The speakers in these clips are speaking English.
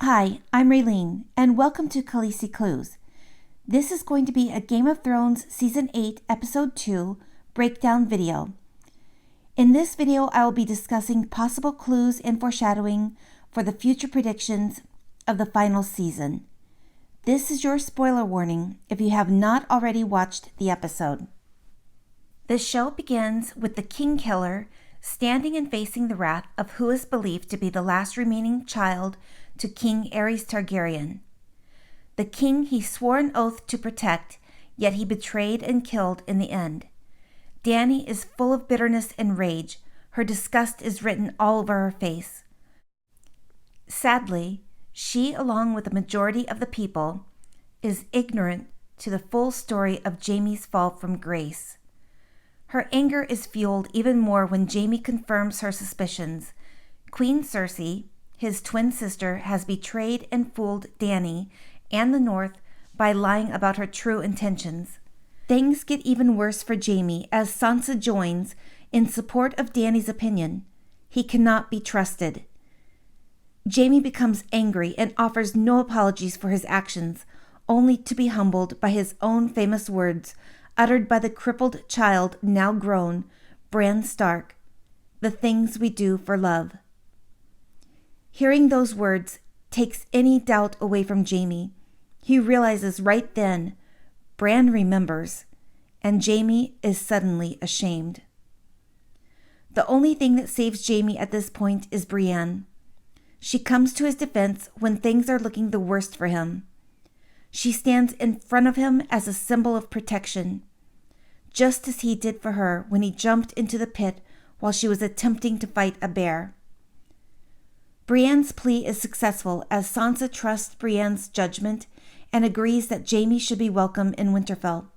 Hi, I'm Raylene, and welcome to Khaleesi Clues. This is going to be a Game of Thrones Season 8, Episode 2 breakdown video. In this video, I will be discussing possible clues and foreshadowing for the future predictions of the final season. This is your spoiler warning if you have not already watched the episode. The show begins with the King Killer standing and facing the wrath of who is believed to be the last remaining child to King Aerys Targaryen. The king he swore an oath to protect, yet he betrayed and killed in the end. Dany is full of bitterness and rage. Her disgust is written all over her face. Sadly, she, along with the majority of the people, is ignorant to the full story of Jaime's fall from grace. Her anger is fueled even more when Jaime confirms her suspicions. Queen Cersei, his twin sister, has betrayed and fooled Dany and the North by lying about her true intentions. Things get even worse for Jaime as Sansa joins in support of Dany's opinion. He cannot be trusted. Jaime becomes angry and offers no apologies for his actions, only to be humbled by his own famous words uttered by the crippled child now grown, Bran Stark, "The things we do for love." Hearing those words takes any doubt away from Jaime. He realizes right then Bran remembers, and Jaime is suddenly ashamed. The only thing that saves Jaime at this point is Brienne. She comes to his defense when things are looking the worst for him. She stands in front of him as a symbol of protection, just as he did for her when he jumped into the pit while she was attempting to fight a bear. Brienne's plea is successful as Sansa trusts Brienne's judgment and agrees that Jaime should be welcome in Winterfell.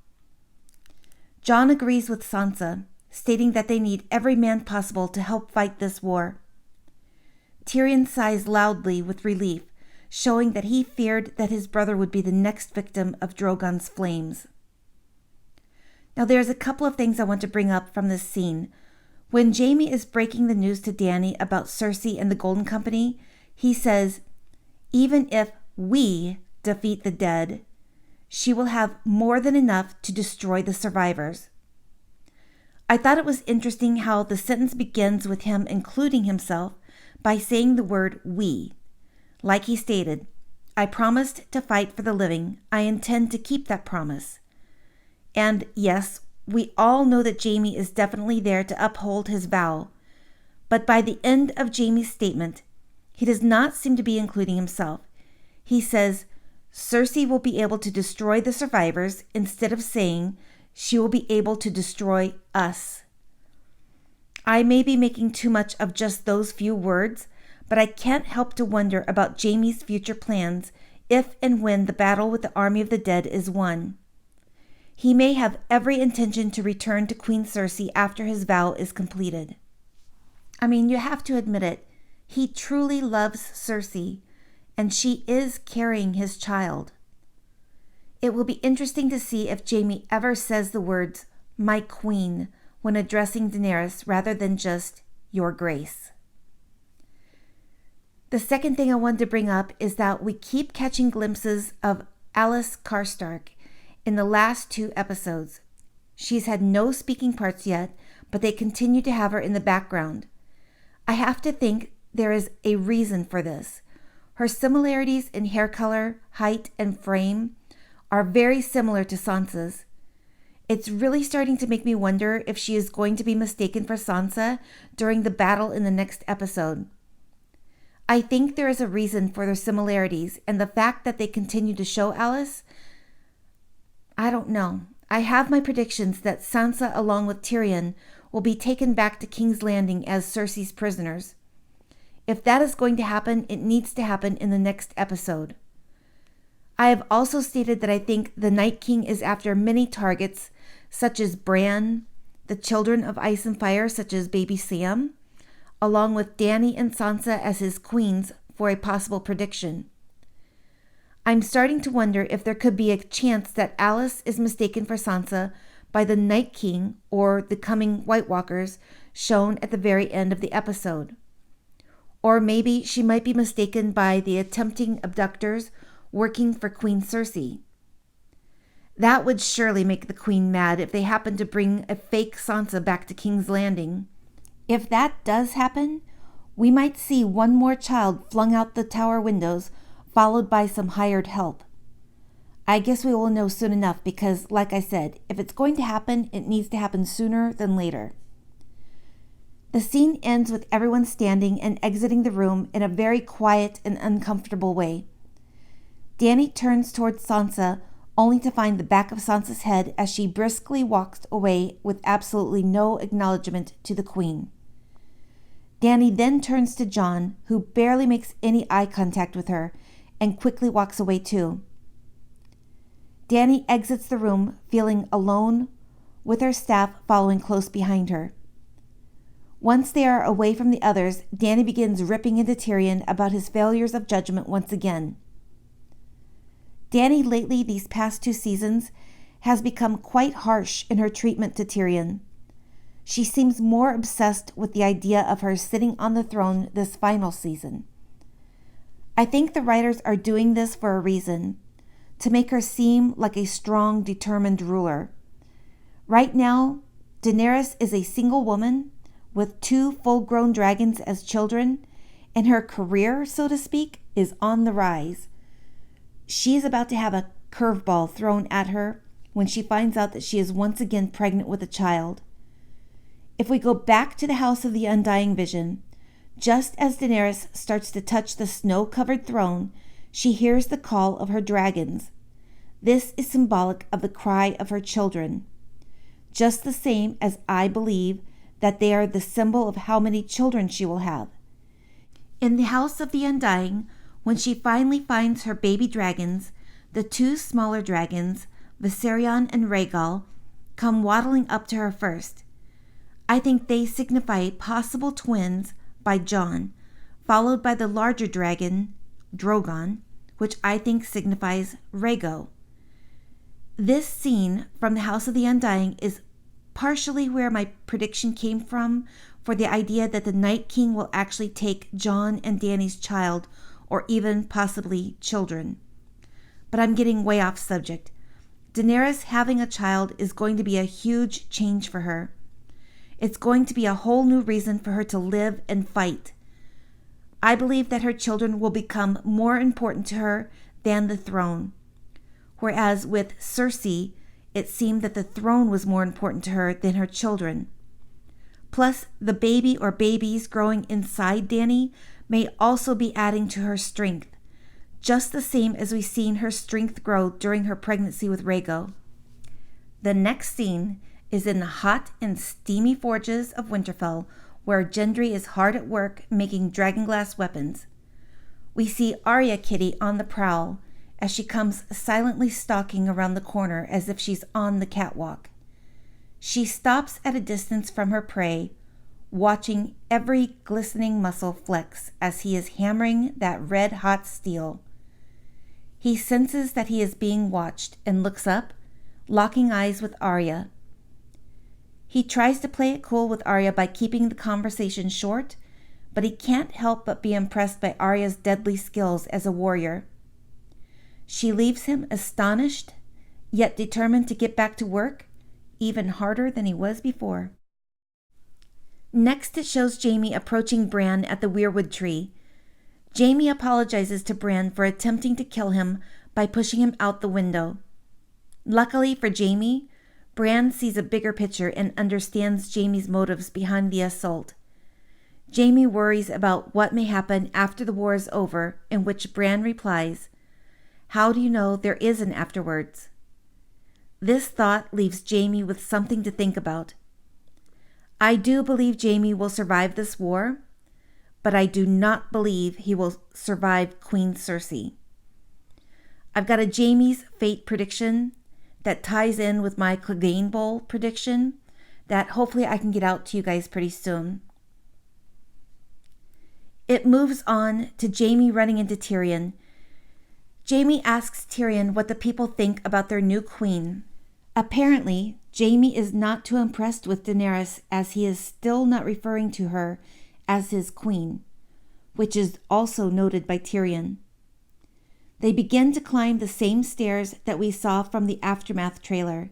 Jon agrees with Sansa, stating that they need every man possible to help fight this war. Tyrion sighs loudly with relief, showing that he feared that his brother would be the next victim of Drogon's flames. Now there's a couple of things I want to bring up from this scene. When Jaime is breaking the news to Dany about Cersei and the Golden Company, he says, "Even if we defeat the dead, she will have more than enough to destroy the survivors." I thought it was interesting how the sentence begins with him including himself by saying the word "we." Like he stated, "I promised to fight for the living. I intend to keep that promise." And yes, we all know that Jaime is definitely there to uphold his vow. But by the end of Jaime's statement, he does not seem to be including himself. He says, Cersei will be able to destroy the survivors instead of saying she will be able to destroy us. I may be making too much of just those few words, but I can't help to wonder about Jaime's future plans if and when the battle with the army of the dead is won. He may have every intention to return to Queen Cersei after his vow is completed. I mean, you have to admit it. He truly loves Cersei, and she is carrying his child. It will be interesting to see if Jaime ever says the words, "my queen," when addressing Daenerys rather than just, "your grace." The second thing I wanted to bring up is that we keep catching glimpses of Alyce Karstark in the last 2 episodes. She's had no speaking parts yet, but they continue to have her in the background. I have to think there is a reason for this. Her similarities in hair color, height, and frame are very similar to Sansa's. It's really starting to make me wonder if she is going to be mistaken for Sansa during the battle in the next episode. I think there is a reason for their similarities, and the fact that they continue to show Alyce, I don't know. I have my predictions that Sansa, along with Tyrion, will be taken back to King's Landing as Cersei's prisoners. If that is going to happen, it needs to happen in the next episode. I have also stated that I think the Night King is after many targets, such as Bran, the children of Ice and Fire, such as baby Sam, along with Dany and Sansa as his queens for a possible prediction. I'm starting to wonder if there could be a chance that Alyce is mistaken for Sansa by the Night King or the coming White Walkers shown at the very end of the episode. Or maybe she might be mistaken by the attempting abductors working for Queen Cersei. That would surely make the Queen mad if they happened to bring a fake Sansa back to King's Landing. If that does happen, we might see one more child flung out the tower windows, followed by some hired help. I guess we will know soon enough because, like I said, if it's going to happen, it needs to happen sooner than later. The scene ends with everyone standing and exiting the room in a very quiet and uncomfortable way. Dany turns towards Sansa, only to find the back of Sansa's head as she briskly walks away with absolutely no acknowledgement to the Queen. Dany then turns to Jon, who barely makes any eye contact with her, and quickly walks away too. Dany exits the room, feeling alone, with her staff following close behind her. Once they are away from the others, Dany begins ripping into Tyrion about his failures of judgment once again. Dany lately, these past 2 seasons, has become quite harsh in her treatment to Tyrion. She seems more obsessed with the idea of her sitting on the throne this final season. I think the writers are doing this for a reason, to make her seem like a strong, determined ruler. Right now, Daenerys is a single woman with 2 full-grown dragons as children, and her career, so to speak, is on the rise. She is about to have a curveball thrown at her when she finds out that she is once again pregnant with a child. If we go back to the House of the Undying Vision, just as Daenerys starts to touch the snow-covered throne, she hears the call of her dragons. This is symbolic of the cry of her children, just the same as I believe that they are the symbol of how many children she will have. In the House of the Undying, when she finally finds her baby dragons, the 2 smaller dragons, Viserion and Rhaegal, come waddling up to her first. I think they signify possible twins by Jon, followed by the larger dragon, Drogon, which I think signifies Rhaego. This scene from the House of the Undying is partially where my prediction came from for the idea that the Night King will actually take Jon and Dany's child, or even possibly children. But I'm getting way off subject. Daenerys having a child is going to be a huge change for her. It's going to be a whole new reason for her to live and fight. I believe that her children will become more important to her than the throne. Whereas with Cersei, it seemed that the throne was more important to her than her children. Plus, the baby or babies growing inside Dany may also be adding to her strength, just the same as we've seen her strength grow during her pregnancy with Rhaego. The next scene is in the hot and steamy forges of Winterfell, where Gendry is hard at work making dragonglass weapons. We see Arya Kitty on the prowl as she comes silently stalking around the corner as if she's on the catwalk. She stops at a distance from her prey, watching every glistening muscle flex as he is hammering that red-hot steel. He senses that he is being watched and looks up, locking eyes with Arya. He tries to play it cool with Arya by keeping the conversation short, but he can't help but be impressed by Arya's deadly skills as a warrior. She leaves him astonished, yet determined to get back to work, even harder than he was before. Next, it shows Jaime approaching Bran at the weirwood tree. Jaime apologizes to Bran for attempting to kill him by pushing him out the window. Luckily for Jaime, Bran sees a bigger picture and understands Jaime's motives behind the assault. Jaime worries about what may happen after the war is over, in which Bran replies, "How do you know there is an afterwards?" This thought leaves Jaime with something to think about. I do believe Jaime will survive this war, but I do not believe he will survive Queen Cersei. I've got a Jaime's fate prediction that ties in with my Clegane Bowl prediction that hopefully I can get out to you guys pretty soon. It moves on to Jaime running into Tyrion. Jaime asks Tyrion what the people think about their new queen. Apparently, Jaime is not too impressed with Daenerys, as he is still not referring to her as his queen. which is also noted by Tyrion. They begin to climb the same stairs that we saw from the Aftermath trailer.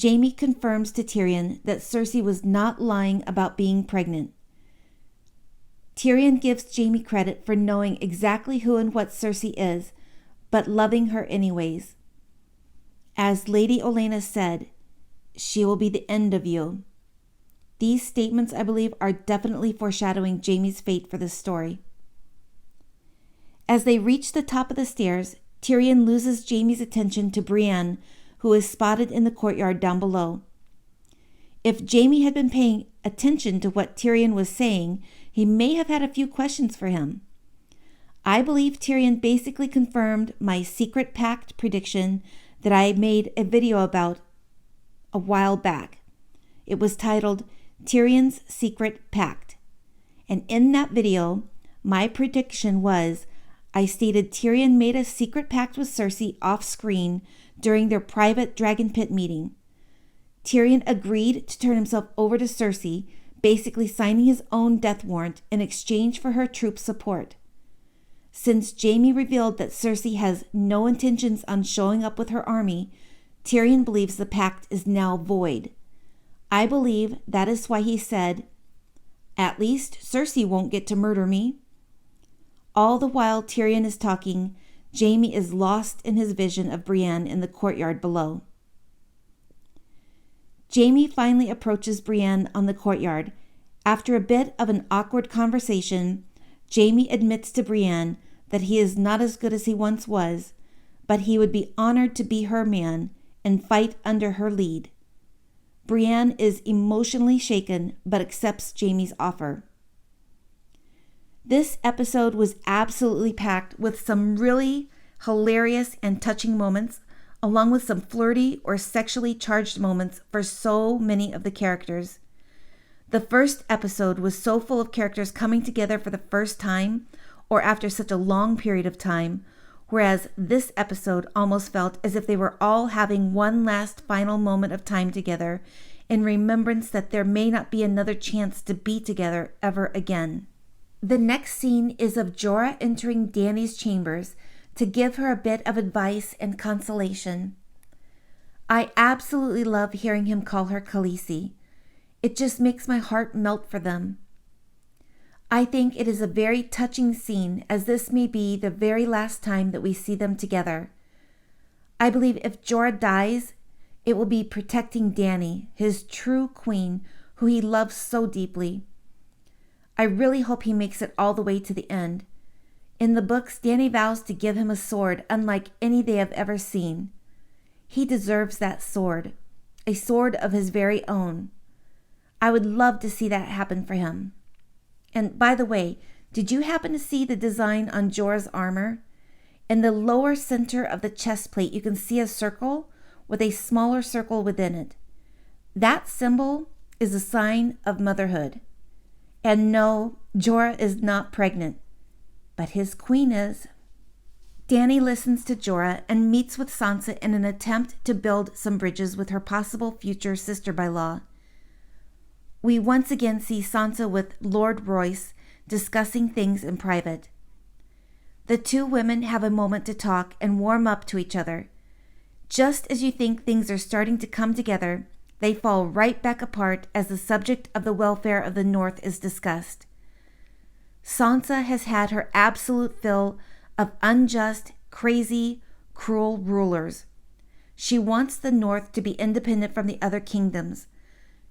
Jaime confirms to Tyrion that Cersei was not lying about being pregnant. Tyrion gives Jaime credit for knowing exactly who and what Cersei is, but loving her anyways. As Lady Olenna said, "She will be the end of you." These statements, I believe, are definitely foreshadowing Jaime's fate for this story. As they reach the top of the stairs, Tyrion loses Jaime's attention to Brienne, who is spotted in the courtyard down below. If Jaime had been paying attention to what Tyrion was saying, he may have had a few questions for him. I believe Tyrion basically confirmed my secret pact prediction that I made a video about a while back. It was titled Tyrion's Secret Pact. And in that video, my prediction was I stated Tyrion made a secret pact with Cersei off screen during their private Dragon Pit meeting. Tyrion agreed to turn himself over to Cersei, basically signing his own death warrant in exchange for her troop support. Since Jaime revealed that Cersei has no intentions on showing up with her army, Tyrion believes the pact is now void. I believe that is why he said, "At least Cersei won't get to murder me." All the while Tyrion is talking, Jaime is lost in his vision of Brienne in the courtyard below. Jaime finally approaches Brienne on the courtyard. After a bit of an awkward conversation, Jaime admits to Brienne that he is not as good as he once was, but he would be honored to be her man and fight under her lead. Brienne is emotionally shaken but accepts Jaime's offer. This episode was absolutely packed with some really hilarious and touching moments, along with some flirty or sexually charged moments for so many of the characters. The first episode was so full of characters coming together for the first time or after such a long period of time, whereas this episode almost felt as if they were all having one last final moment of time together in remembrance that there may not be another chance to be together ever again. The next scene is of Jorah entering Dany's chambers to give her a bit of advice and consolation. I absolutely love hearing him call her Khaleesi. It just makes my heart melt for them. I think it is a very touching scene, as this may be the very last time that we see them together. I believe if Jorah dies, it will be protecting Dany, his true queen, who he loves so deeply. I really hope he makes it all the way to the end. In the books, Dany vows to give him a sword unlike any they have ever seen. He deserves that sword, a sword of his very own. I would love to see that happen for him. And by the way, did you happen to see the design on Jorah's armor? In the lower center of the chest plate, you can see a circle with a smaller circle within it. That symbol is a sign of motherhood. And no, Jorah is not pregnant, but his queen is. Dany listens to Jorah and meets with Sansa in an attempt to build some bridges with her possible future sister-by-law. We once again see Sansa with Lord Royce discussing things in private. The two women have a moment to talk and warm up to each other. Just as you think things are starting to come together, they fall right back apart as the subject of the welfare of the North is discussed. Sansa has had her absolute fill of unjust, crazy, cruel rulers. She wants the North to be independent from the other kingdoms.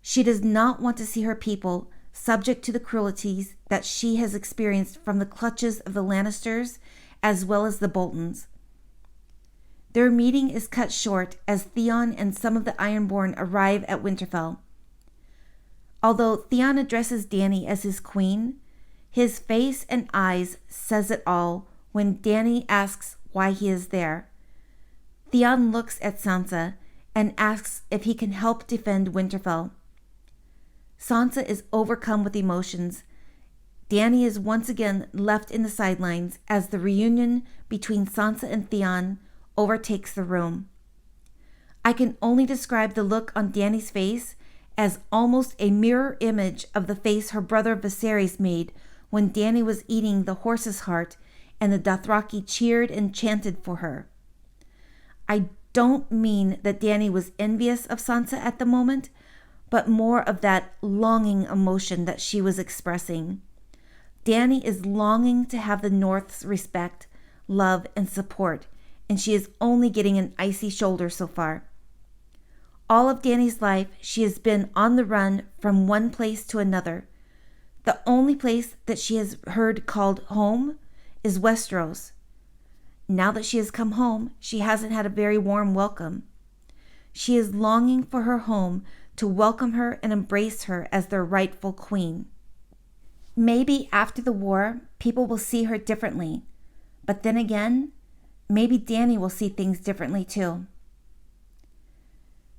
She does not want to see her people subject to the cruelties that she has experienced from the clutches of the Lannisters as well as the Boltons. Their meeting is cut short as Theon and some of the Ironborn arrive at Winterfell. Although Theon addresses Dany as his queen, his face and eyes says it all when Dany asks why he is there. Theon looks at Sansa and asks if he can help defend Winterfell. Sansa is overcome with emotions. Dany is once again left in the sidelines as the reunion between Sansa and Theon overtakes the room. I can only describe the look on Dany's face as almost a mirror image of the face her brother Viserys made when Dany was eating the horse's heart and the Dothraki cheered and chanted for her. I don't mean that Dany was envious of Sansa at the moment, but more of that longing emotion that she was expressing. Dany is longing to have the North's respect, love, and support, and she is only getting an icy shoulder so far. All of Dany's life, she has been on the run from one place to another. The only place that she has heard called home is Westeros. Now that she has come home, she hasn't had a very warm welcome. She is longing for her home to welcome her and embrace her as their rightful queen. Maybe after the war, people will see her differently. But then again, maybe Dany will see things differently too.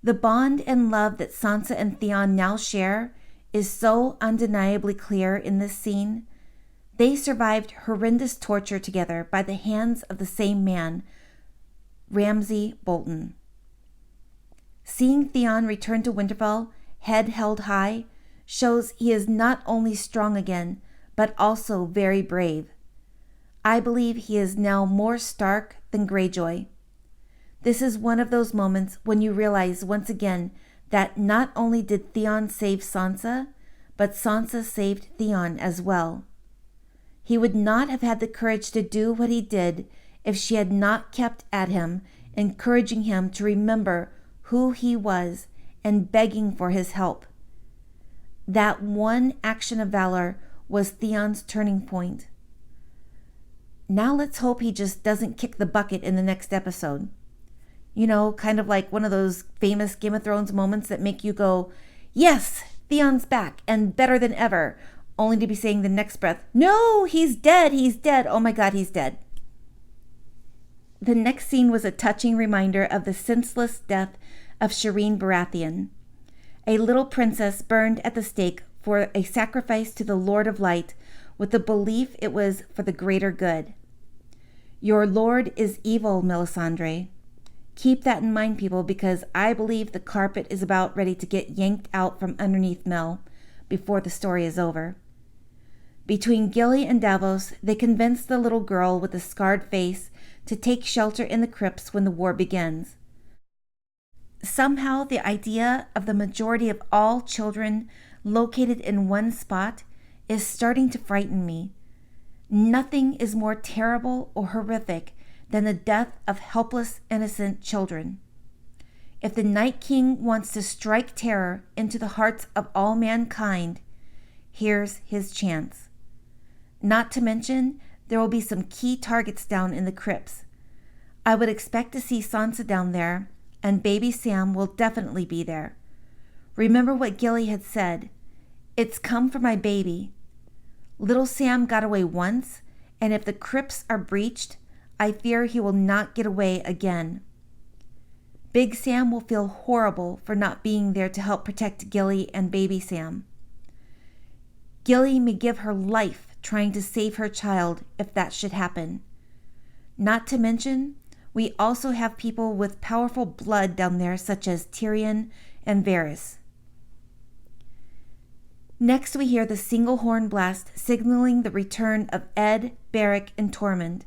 The bond and love that Sansa and Theon now share is so undeniably clear in this scene. They survived horrendous torture together by the hands of the same man, Ramsay Bolton. Seeing Theon return to Winterfell, head held high, shows he is not only strong again, but also very brave. I believe he is now more Stark than Greyjoy. This is one of those moments when you realize once again that not only did Theon save Sansa, but Sansa saved Theon as well. He would not have had the courage to do what he did if she had not kept at him, encouraging him to remember who he was and begging for his help. That one action of valor was Theon's turning point. Now let's hope he just doesn't kick the bucket in the next episode. You know, kind of like one of those famous Game of Thrones moments that make you go, yes, Theon's back and better than ever, only to be saying the next breath, no, he's dead, oh my God, he's dead. The next scene was a touching reminder of the senseless death of Shireen Baratheon, a little princess burned at the stake for a sacrifice to the Lord of Light with the belief it was for the greater good. Your Lord is evil, Melisandre. Keep that in mind, people, because I believe the carpet is about ready to get yanked out from underneath Mel before the story is over. Between Gilly and Davos, they convince the little girl with the scarred face to take shelter in the crypts when the war begins. Somehow, the idea of the majority of all children located in one spot is starting to frighten me. Nothing is more terrible or horrific than the death of helpless, innocent children. If the Night King wants to strike terror into the hearts of all mankind, here's his chance. Not to mention, there will be some key targets down in the crypts. I would expect to see Sansa down there, and baby Sam will definitely be there. Remember what Gilly had said, "It's come for my baby." Little Sam got away once, and if the crypts are breached, I fear he will not get away again. Big Sam will feel horrible for not being there to help protect Gilly and baby Sam. Gilly may give her life trying to save her child if that should happen. Not to mention, we also have people with powerful blood down there such as Tyrion and Varys. Next we hear the single horn blast signaling the return of Ed, Beric, and Tormund.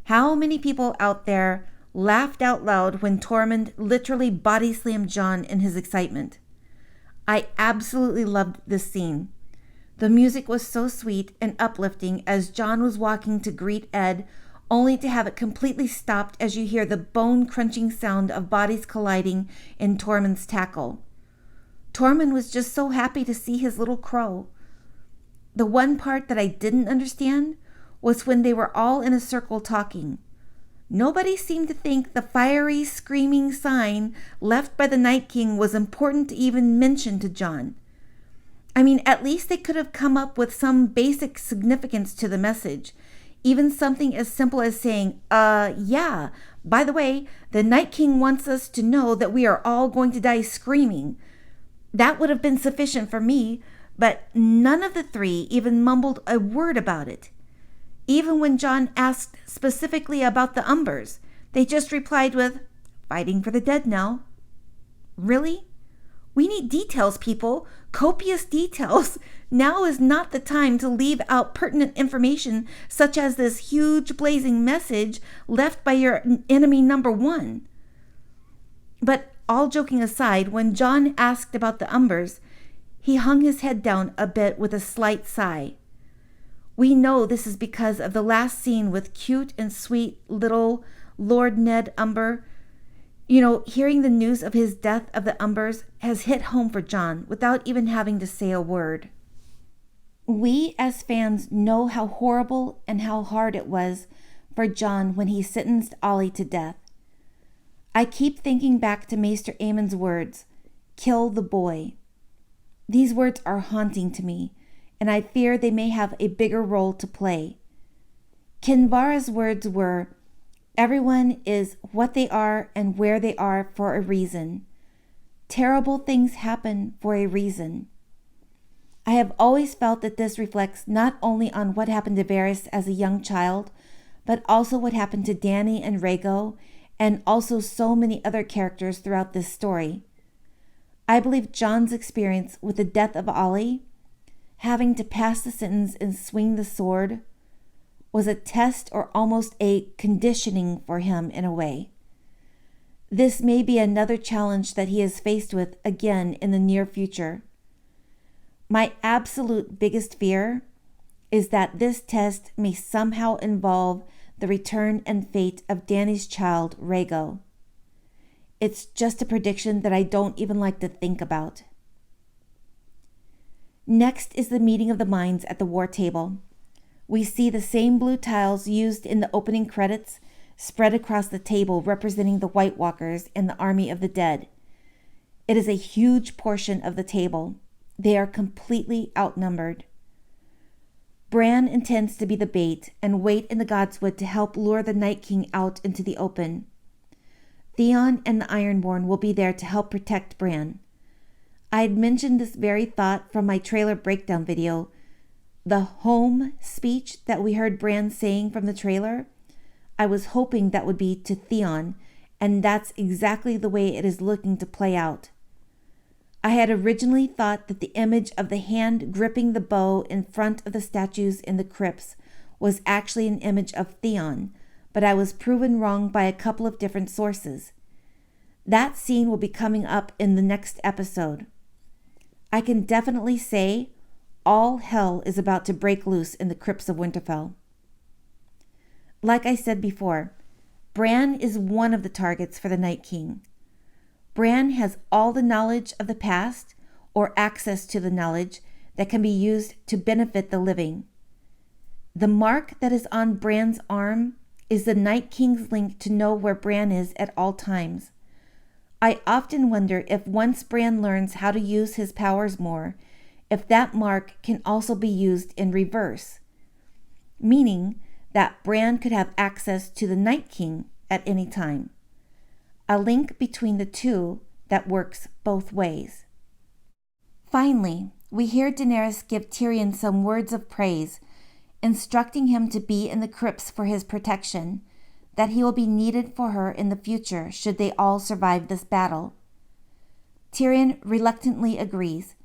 How many people out there laughed out loud when Tormund literally body slammed Jon in his excitement? I absolutely loved this scene. The music was so sweet and uplifting as Jon was walking to greet Ed, only to have it completely stopped as you hear the bone-crunching sound of bodies colliding in Tormund's tackle. Tormund was just so happy to see his little crow. The one part that I didn't understand was when they were all in a circle talking. Nobody seemed to think the fiery, screaming sign left by the Night King was important to even mention to Jon. I mean, at least they could have come up with some basic significance to the message. Even something as simple as saying, yeah, by the way, the Night King wants us to know that we are all going to die screaming. That would have been sufficient for me, but none of the three even mumbled a word about it. Even when Jon asked specifically about the Umbers, they just replied with, "Fighting for the dead now." Really? We need details, people. copious details. Now is not the time to leave out pertinent information such as this huge blazing message left by your enemy number one. But all joking aside, when Jon asked about the Umbers, he hung his head down a bit with a slight sigh. We know this is because of the last scene with cute and sweet little Lord Ned Umber. Hearing the news of his death of the Umbers has hit home for Jon without even having to say a word. We as fans know how horrible and how hard it was for Jon when he sentenced Ollie to death. I keep thinking back to Maester Aemon's words, "Kill the boy." These words are haunting to me, and I fear they may have a bigger role to play. Kinvara's words were, "Everyone is what they are and where they are for a reason. Terrible things happen for a reason." I have always felt that this reflects not only on what happened to Varys as a young child, but also what happened to Dany and Rhaego, and also so many other characters throughout this story. I believe Jon's experience with the death of Ollie, having to pass the sentence and swing the sword, was a test or almost a conditioning for him in a way. This may be another challenge that he is faced with again in the near future. My absolute biggest fear is that this test may somehow involve the return and fate of Dany's child, Rhaego. It's just a prediction that I don't even like to think about. Next is the meeting of the minds at the war table. We see the same blue tiles used in the opening credits spread across the table representing the White Walkers and the army of the dead. It is a huge portion of the table. They are completely outnumbered. Bran intends to be the bait and wait in the Godswood to help lure the Night King out into the open. Theon and the Ironborn will be there to help protect Bran. I had mentioned this very thought from my trailer breakdown video. The home speech that we heard Bran saying from the trailer, I was hoping that would be to Theon, and that's exactly the way it is looking to play out. I had originally thought that the image of the hand gripping the bow in front of the statues in the crypts was actually an image of Theon, but I was proven wrong by a couple of different sources. That scene will be coming up in the next episode. I can definitely say all hell is about to break loose in the crypts of Winterfell. Like I said before, Bran is one of the targets for the Night King. Bran has all the knowledge of the past, or access to the knowledge, that can be used to benefit the living. The mark that is on Bran's arm is the Night King's link to know where Bran is at all times. I often wonder if once Bran learns how to use his powers more, if that mark can also be used in reverse, meaning that Bran could have access to the Night King at any time. A link between the two that works both ways. Finally, we hear Daenerys give Tyrion some words of praise, instructing him to be in the crypts for his protection, that he will be needed for her in the future should they all survive this battle. Tyrion reluctantly agrees.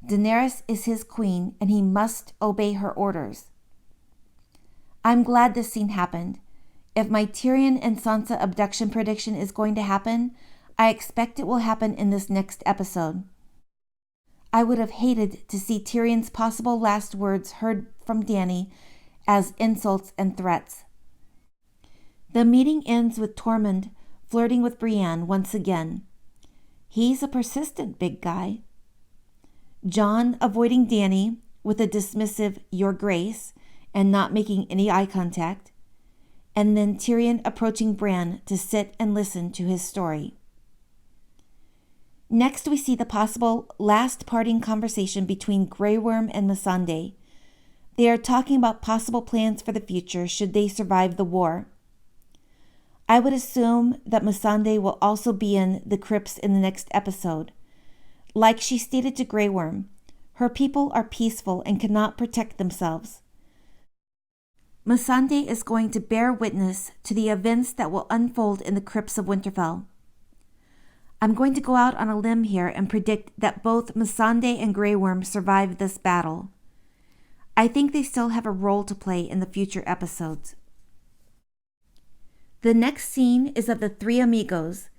Daenerys is his queen and he must obey her orders. I'm glad this scene happened. If my Tyrion and Sansa abduction prediction is going to happen, I expect it will happen in this next episode. I would have hated to see Tyrion's possible last words heard from Dany as insults and threats. The meeting ends with Tormund flirting with Brienne once again. He's a persistent big guy. Jon avoiding Dany with a dismissive "Your Grace" and not making any eye contact. And then Tyrion approaching Bran to sit and listen to his story. Next, we see the possible last parting conversation between Grey Worm and Missandei. They are talking about possible plans for the future should they survive the war. I would assume that Missandei will also be in the crypts in the next episode. Like she stated to Grey Worm, her people are peaceful and cannot protect themselves. Missandei is going to bear witness to the events that will unfold in the crypts of Winterfell. I'm going to go out on a limb here and predict that both Missandei and Grey Worm survive this battle. I think they still have a role to play in the future episodes. The next scene is of the three amigos,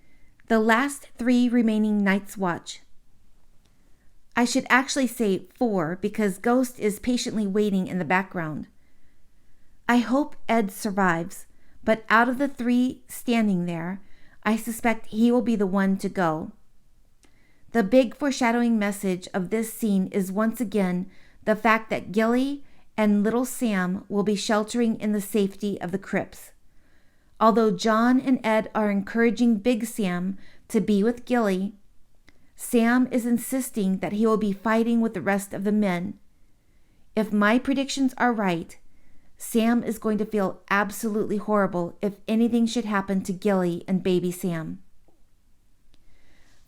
the last three remaining Night's Watch. I should actually say 4 because Ghost is patiently waiting in the background. I hope Ed survives, but out of the 3 standing there, I suspect he will be the one to go. The big foreshadowing message of this scene is once again the fact that Gilly and little Sam will be sheltering in the safety of the crypts. Although Jon and Ed are encouraging Big Sam to be with Gilly, Sam is insisting that he will be fighting with the rest of the men. If my predictions are right, Sam is going to feel absolutely horrible if anything should happen to Gilly and baby Sam.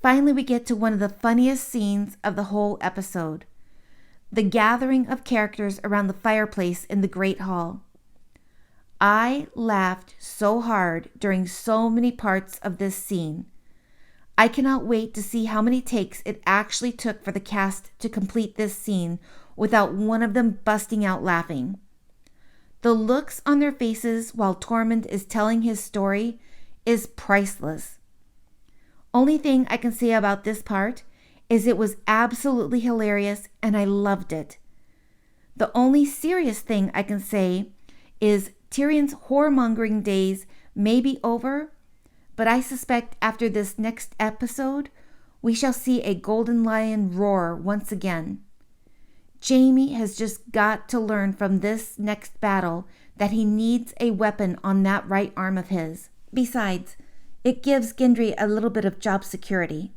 Finally, we get to one of the funniest scenes of the whole episode. The gathering of characters around the fireplace in the Great Hall. I laughed so hard during so many parts of this scene. I cannot wait to see how many takes it actually took for the cast to complete this scene without one of them busting out laughing. The looks on their faces while Tormund is telling his story is priceless. Only thing I can say about this part is it was absolutely hilarious and I loved it. The only serious thing I can say is Tyrion's whoremongering days may be over, but I suspect after this next episode, we shall see a golden lion roar once again. Jaime has just got to learn from this next battle that he needs a weapon on that right arm of his. Besides, it gives Gendry a little bit of job security.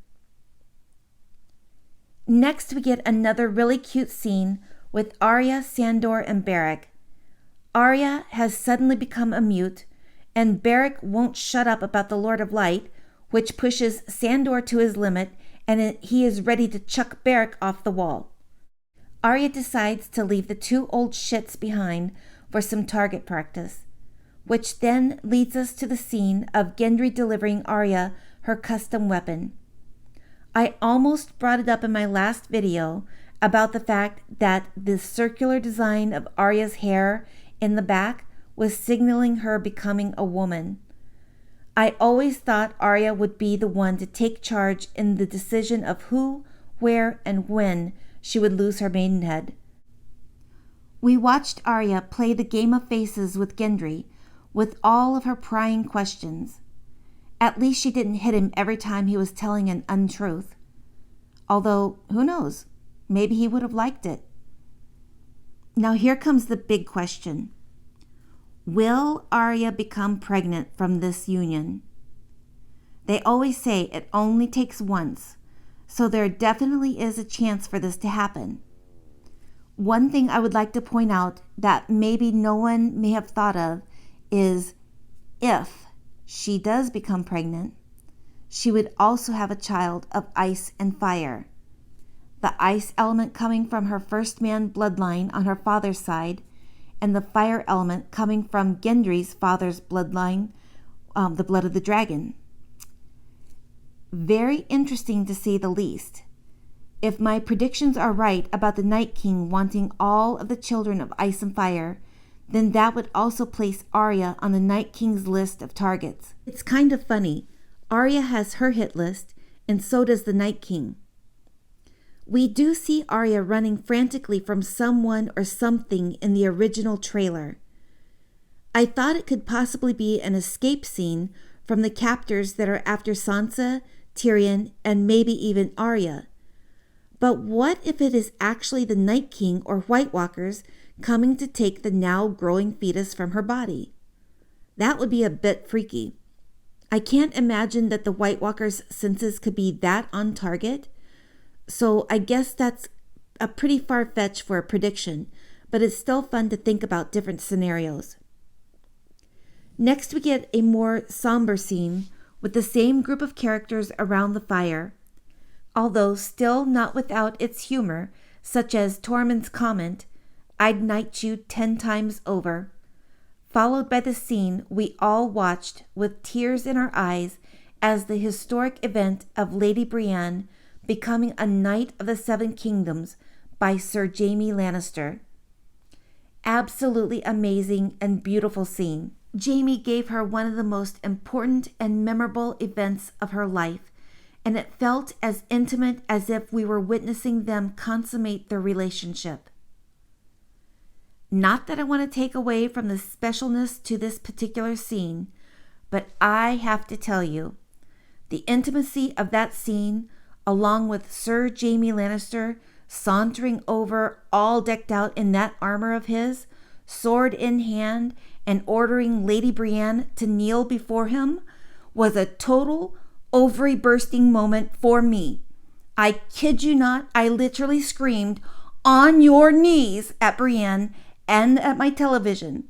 Next, we get another really cute scene with Arya, Sandor, and Beric. Arya has suddenly become a mute, and Beric won't shut up about the Lord of Light, which pushes Sandor to his limit, and he is ready to chuck Beric off the wall. Arya decides to leave the 2 old shits behind for some target practice, which then leads us to the scene of Gendry delivering Arya her custom weapon. I almost brought it up in my last video about the fact that the circular design of Arya's hair in the back was signaling her becoming a woman. I always thought Arya would be the one to take charge in the decision of who, where, and when she would lose her maidenhead. We watched Arya play the game of faces with Gendry, with all of her prying questions. At least she didn't hit him every time he was telling an untruth. Although, who knows, maybe he would have liked it. Now here comes the big question. Will Arya become pregnant from this union? They always say it only takes once, so there definitely is a chance for this to happen. One thing I would like to point out that maybe no one may have thought of is if she does become pregnant, she would also have a child of ice and fire. The ice element coming from her first man bloodline on her father's side, and the fire element coming from Gendry's father's bloodline, the blood of the dragon. Very interesting to say the least. If my predictions are right about the Night King wanting all of the children of ice and fire, then that would also place Arya on the Night King's list of targets. It's kind of funny. Arya has her hit list, and so does the Night King. We do see Arya running frantically from someone or something in the original trailer. I thought it could possibly be an escape scene from the captors that are after Sansa, Tyrion, and maybe even Arya. But what if it is actually the Night King or White Walkers coming to take the now growing fetus from her body? That would be a bit freaky. I can't imagine that the White Walkers' senses could be that on target. So I guess that's a pretty far-fetched for a prediction, but it's still fun to think about different scenarios. Next, we get a more somber scene with the same group of characters around the fire, although still not without its humor, such as Tormund's comment, "I'd knight you 10 times over," followed by the scene we all watched with tears in our eyes as the historic event of Lady Brienne becoming a Knight of the Seven Kingdoms by Sir Jaime Lannister. Absolutely amazing and beautiful scene. Jaime gave her one of the most important and memorable events of her life, and it felt as intimate as if we were witnessing them consummate their relationship. Not that I want to take away from the specialness to this particular scene, but I have to tell you, the intimacy of that scene, along with Sir Jaime Lannister sauntering over all decked out in that armor of his, sword in hand, and ordering Lady Brienne to kneel before him, was a total ovary-bursting moment for me. I kid you not, I literally screamed, "On your knees," at Brienne and at my television.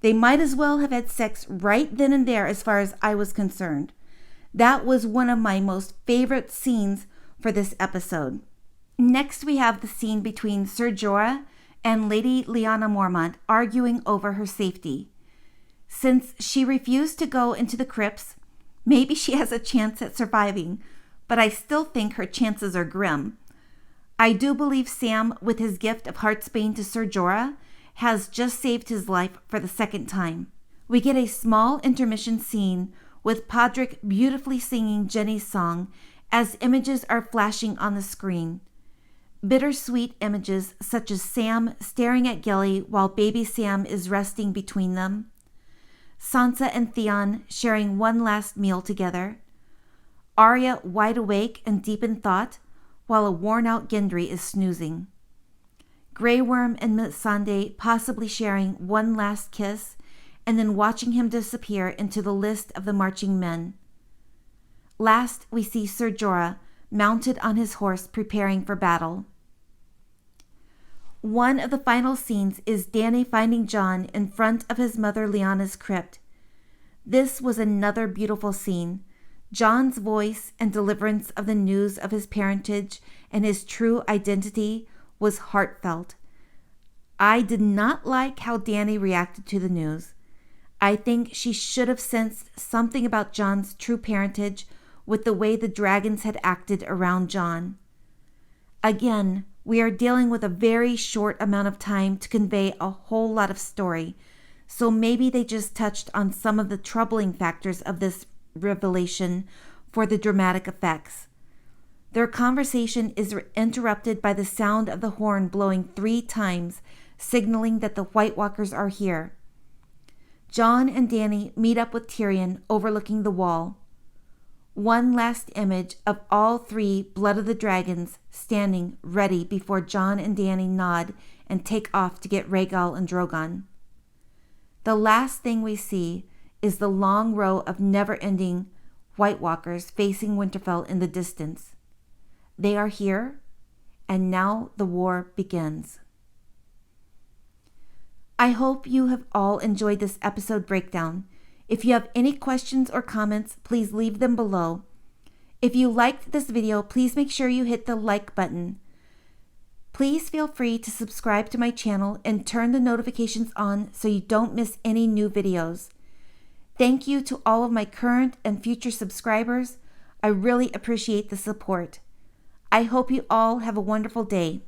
They might as well have had sex right then and there as far as I was concerned. That was one of my most favorite scenes for this episode. Next, we have the scene between Ser Jorah and Lady Lyanna Mormont arguing over her safety. Since she refused to go into the crypts, maybe she has a chance at surviving, but I still think her chances are grim. I do believe Sam, with his gift of Heartsbane to Ser Jorah, has just saved his life for the second time. We get a small intermission scene with Podrick beautifully singing Jenny's song as images are flashing on the screen. Bittersweet images such as Sam staring at Gilly while baby Sam is resting between them, Sansa and Theon sharing one last meal together, Arya wide awake and deep in thought while a worn-out Gendry is snoozing, Grey Worm and Missandei possibly sharing one last kiss and then watching him disappear into the list of the marching men. Last, we see Ser Jorah mounted on his horse preparing for battle. One of the final scenes is Dany finding Jon in front of his mother Lyanna's crypt. This was another beautiful scene. Jon's voice and deliverance of the news of his parentage and his true identity was heartfelt. I did not like how Dany reacted to the news. I think she should have sensed something about Jon's true parentage with the way the dragons had acted around Jon. Again, we are dealing with a very short amount of time to convey a whole lot of story, so maybe they just touched on some of the troubling factors of this revelation for the dramatic effects. Their conversation is interrupted by the sound of the horn blowing 3 times, signaling that the White Walkers are here. Jon and Dany meet up with Tyrion overlooking the wall. One last image of all 3 Blood of the Dragons standing ready before Jon and Dany nod and take off to get Rhaegal and Drogon. The last thing we see is the long row of never-ending White Walkers facing Winterfell in the distance. They are here, and now the war begins. I hope you have all enjoyed this episode breakdown. If you have any questions or comments, please leave them below. If you liked this video, please make sure you hit the like button. Please feel free to subscribe to my channel and turn the notifications on so you don't miss any new videos. Thank you to all of my current and future subscribers. I really appreciate the support. I hope you all have a wonderful day.